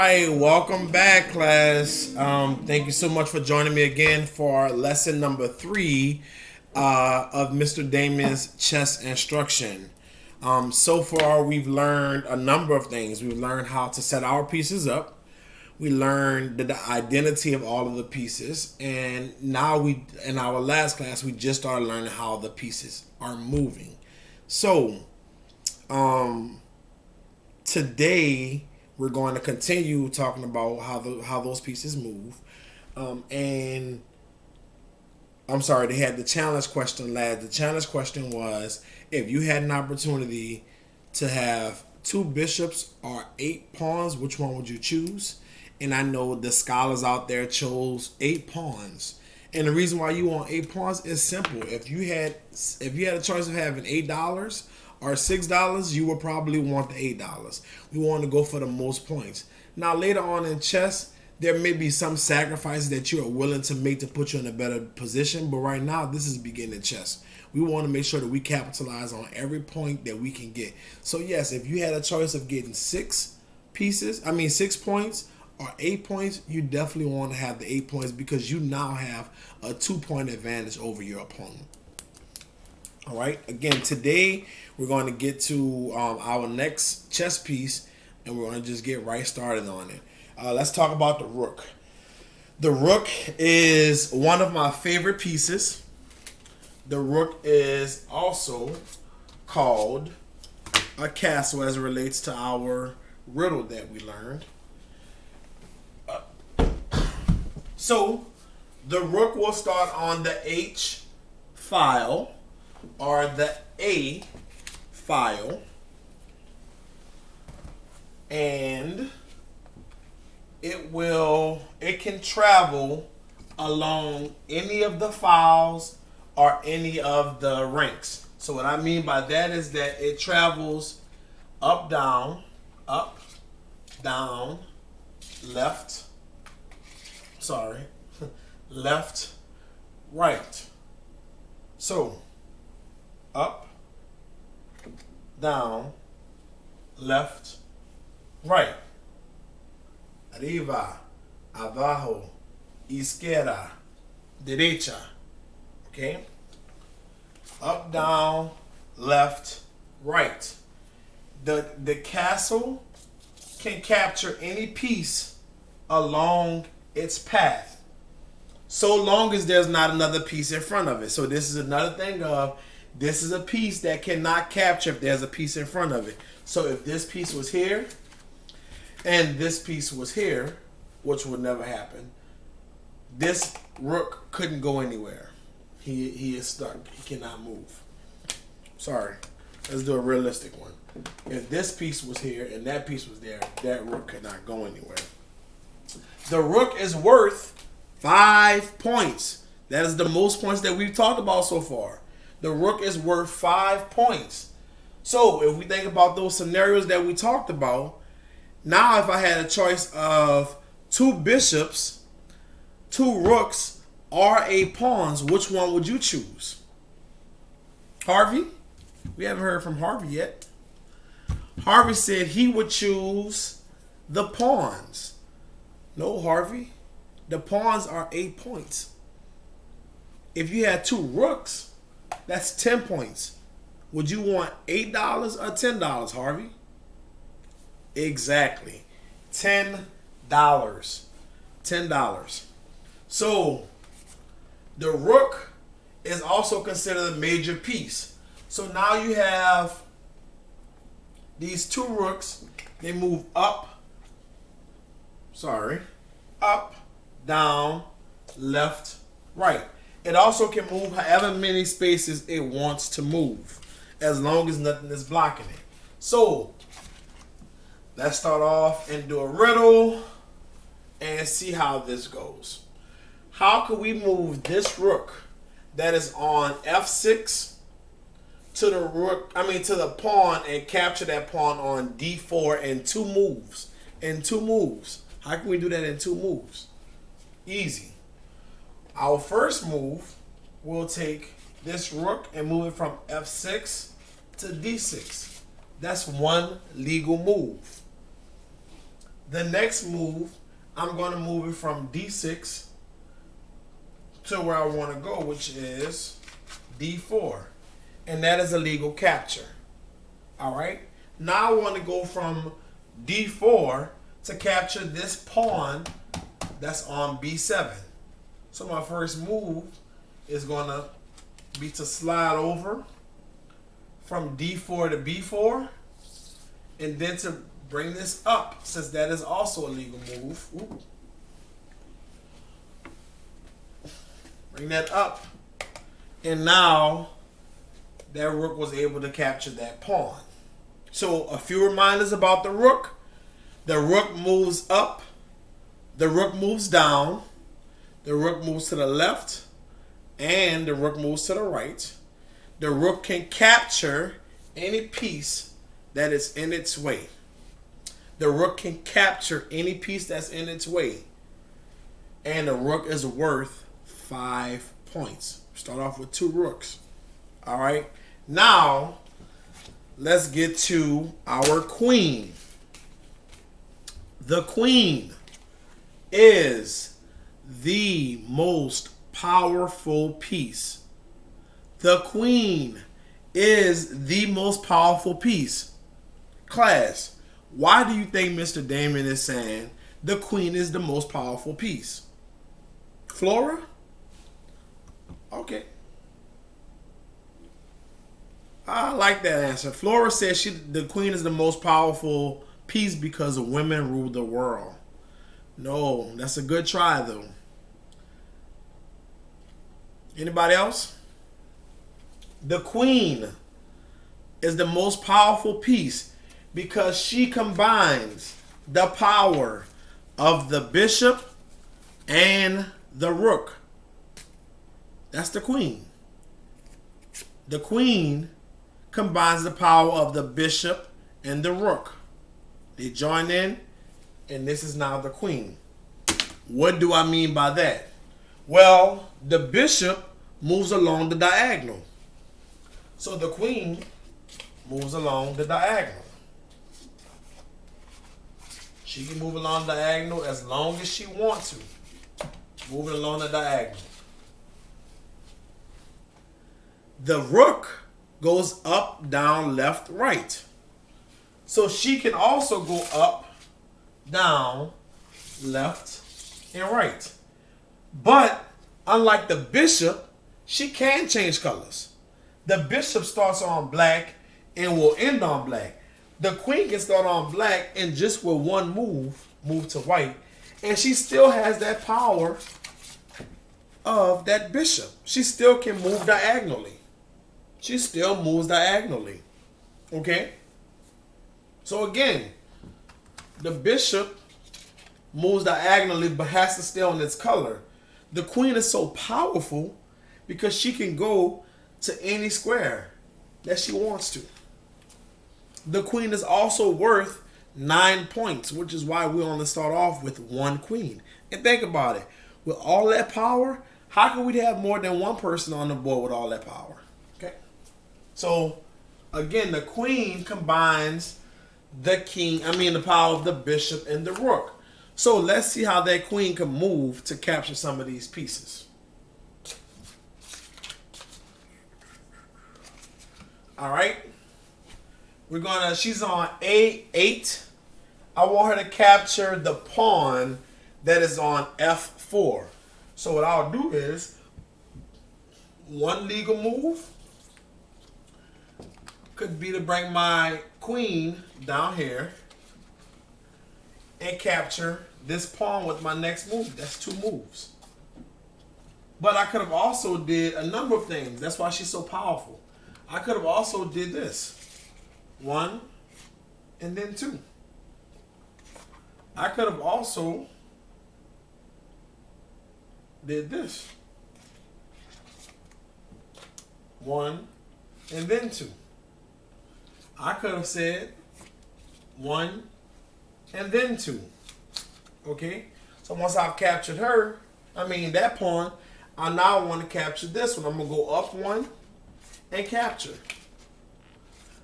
right, welcome back, class. Thank you so much for joining me again for lesson number 3 of Mr. Damien's chess instruction. So far, we've learned a number of things. We've learned how to set our pieces up. We learned the identity of all of the pieces, and now in our last class, we just started learning how the pieces are moving. So, today we're going to continue talking about how those pieces move. And I'm sorry, they had the challenge question, lad. The challenge question was, if you had an opportunity to have 2 bishops or 8 pawns, which one would you choose? And I know the scholars out there chose 8 pawns. And the reason why you want 8 pawns is simple. If you had a choice of having $8 or $6, you would probably want the $8. We want to go for the most points. Now later on in chess, there may be some sacrifices that you are willing to make to put you in a better position, but right now this is beginning chess. We want to make sure that we capitalize on every point that we can get. So yes, if you had a choice of getting 6 points or 8 points, you definitely want to have the 8 points because you now have a 2-point advantage over your opponent. All right. Again, today we're going to get to our next chess piece, and we're going to just get right started on it. Let's talk about the rook. The rook is one of my favorite pieces. The rook is also called a castle as it relates to our riddle that we learned. So the rook will start on the H file or the A file, and it can travel along any of the files or any of the ranks. So what I mean by that is that it travels up, down, left, left, right. So up, down, left, right. Arriba, abajo, izquierda, derecha. Okay? Up, down, left, right. The castle can capture any piece along its path, so long as there's not another piece in front of it. So this is another thing of, this is a piece that cannot capture if there's a piece in front of it. So if this piece was here and this piece was here, which would never happen, this rook couldn't go anywhere. He is stuck. He cannot move. Sorry. Let's do a realistic one. If this piece was here and that piece was there, that rook could not go anywhere. The rook is worth 5 points. That is the most points that we've talked about so far. The rook is worth 5 points. So if we think about those scenarios that we talked about, now if I had a choice of 2 bishops, 2 rooks, or 8 pawns, which one would you choose? Harvey? We haven't heard from Harvey yet. Harvey said he would choose the pawns. No, Harvey. The pawns are 8 points. If you had 2 rooks, that's 10 points. Would you want $8 or $10, Harvey? Exactly. $10. $10. So the rook is also considered a major piece. So now you have these 2 rooks. They move up, down, left, right. It also can move however many spaces it wants to move, as long as nothing is blocking it. So let's start off and do a riddle and see how this goes. How can we move this rook that is on F6 to the pawn and capture that pawn on D4 in 2 moves? How can we do that in 2 moves? Easy. Our first move, we'll take this rook and move it from F6 to D6. That's one legal move. The next move, I'm going to move it from D6 to where I want to go, which is D4. And that is a legal capture. All right. Now I want to go from D4 to capture this pawn that's on B7. So my first move is going to be to slide over from D4 to B4, and then to bring this up, since that is also a legal move. Ooh. Bring that up, and now that rook was able to capture that pawn. So a few reminders about the rook. The rook moves up, the rook moves down, the rook moves to the left, and the rook moves to the right. The rook can capture any piece that is in its way. The rook can capture any piece that's in its way. And the rook is worth 5 points. Start off with 2 rooks. All right. Now, let's get to our queen. The queen is the most powerful piece. The queen is the most powerful piece. Class, why do you think Mr. Damien is saying the queen is the most powerful piece? Flora? Okay. I like that answer. Flora says the queen is the most powerful piece because women rule the world. No, that's a good try though. Anybody else? The queen is the most powerful piece because she combines the power of the bishop and the rook. That's the queen. The queen combines the power of the bishop and the rook. They join in, and this is now the queen. What do I mean by that? Well, the bishop moves along the diagonal. So the queen moves along the diagonal. She can move along the diagonal as long as she wants to. Moving along the diagonal. The rook goes up, down, left, right. So she can also go up, down, left, and right. But unlike the bishop, she can change colors. The bishop starts on black and will end on black. The queen can start on black and just with one move to white. And she still has that power of that bishop. She still can move diagonally. She still moves diagonally. Okay? So again, the bishop moves diagonally but has to stay on its color. The queen is so powerful because she can go to any square that she wants to. The queen is also worth 9 points, which is why we only start off with 1 queen. And think about it. With all that power, how can we have more than one person on the board with all that power? Okay. So, again, the queen combines the power of the bishop and the rook. So let's see how that queen can move to capture some of these pieces. All right. She's on A8. I want her to capture the pawn that is on F4. So what I'll do is one legal move could be to bring my queen down here and capture this pawn with my next move. That's 2 moves. But I could have also did a number of things. That's why she's so powerful. I could have also did this. 1 and then 2. I could have also did this. 1 and then 2. I could have said 1 and then 2. Okay? So once I've captured that pawn, I now want to capture this one. I'm going to go up 1 and capture.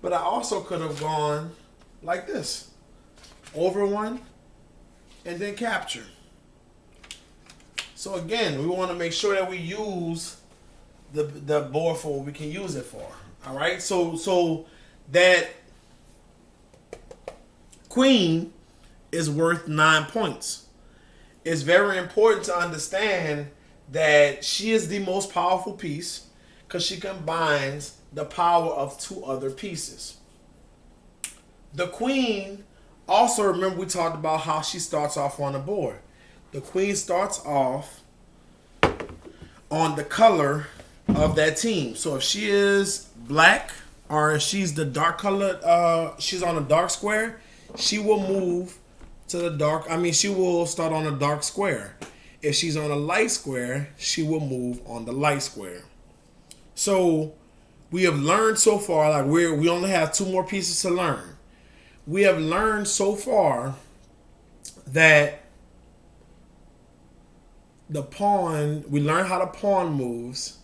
But I also could have gone like this. Over 1 and then capture. So again, we want to make sure that we use the board for what we can use it for. All right. So that queen is worth 9 points. It's very important to understand that she is the most powerful piece because she combines the power of 2 other pieces. The queen, also remember we talked about how she starts off on the board. The queen starts off on the color of that team. So if she is black or if she's the dark colored, she's on a dark square, she will move to the dark. She will start on a dark square. If she's on a light square, she will move on the light square. So we have learned so far, like we only have 2 more pieces to learn. We have learned so far that the pawn, we learn how the pawn moves.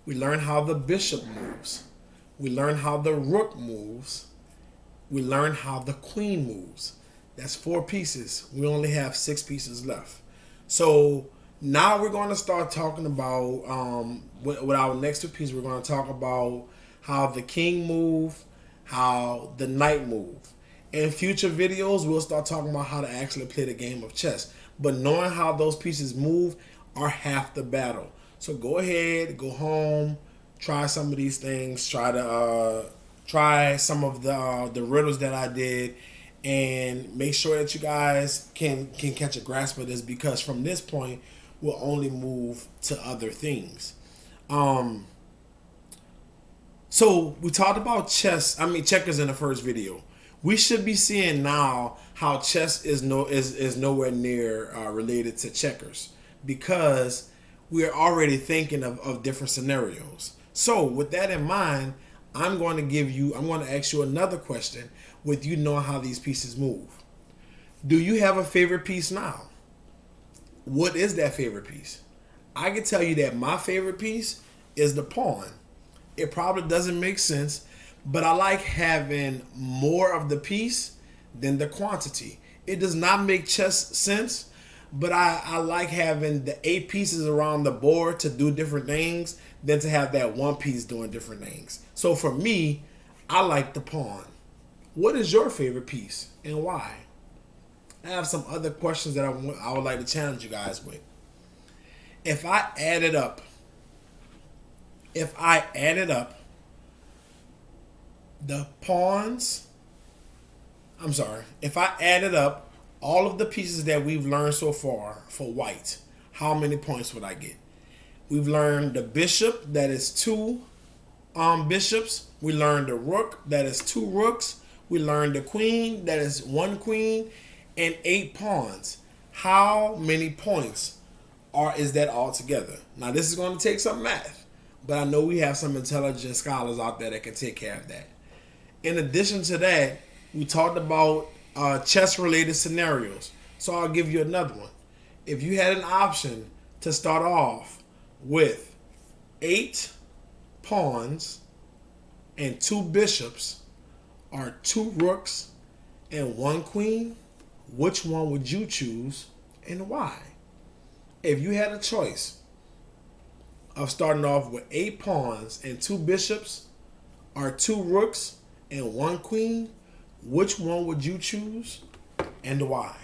We learn how the bishop moves. We learn how the rook moves. We learn how the queen moves. That's 4 pieces. We only have 6 pieces left. So now we're going to start talking about, with our next 2 pieces, we're going to talk about how the king move, how the knight move. In future videos, we'll start talking about how to actually play the game of chess. But knowing how those pieces move are half the battle. So go ahead, go home, try some of these things, try some of the riddles that I did, and make sure that you guys can catch a grasp of this, because from this point we'll only move to other things. So we talked about checkers in the first video. We should be seeing now how chess is nowhere near related to checkers, because we're already thinking of different scenarios. So with that in mind, I'm going to ask you another question with you knowing how these pieces move. Do you have a favorite piece now? What is that favorite piece? I can tell you that my favorite piece is the pawn. It probably doesn't make sense, but I like having more of the piece than the quantity. It does not make chess sense, but I like having the 8 pieces around the board to do different things than to have that 1 piece doing different things. So for me, I like the pawn. What is your favorite piece and why? I have some other questions that I would like to challenge you guys with. If I added up the pawns, if I added up all of the pieces that we've learned so far for white, how many points would I get? We've learned the bishop, that is 2 bishops. We learned the rook, that is 2 rooks. We learned the queen, that is 1 queen, and 8 pawns. How many points is that all together? Now this is going to take some math, but I know we have some intelligent scholars out there that can take care of that. In addition to that, we talked about chess-related scenarios. So I'll give you another one. If you had an option to start off with 8 pawns and 2 bishops, or 2 rooks and 1 queen, which one would you choose and why? If you had a choice of starting off with 8 pawns and 2 bishops, or 2 rooks and 1 queen, which one would you choose and why?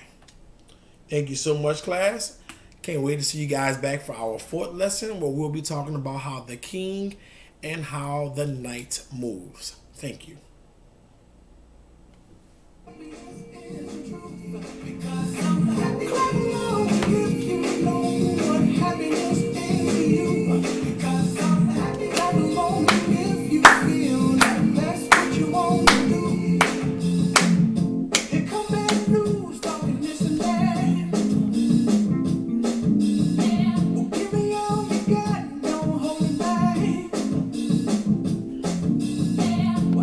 Thank you so much, class. Can't wait to see you guys back for our 4th lesson, where we'll be talking about how the king and how the knight moves. Thank you.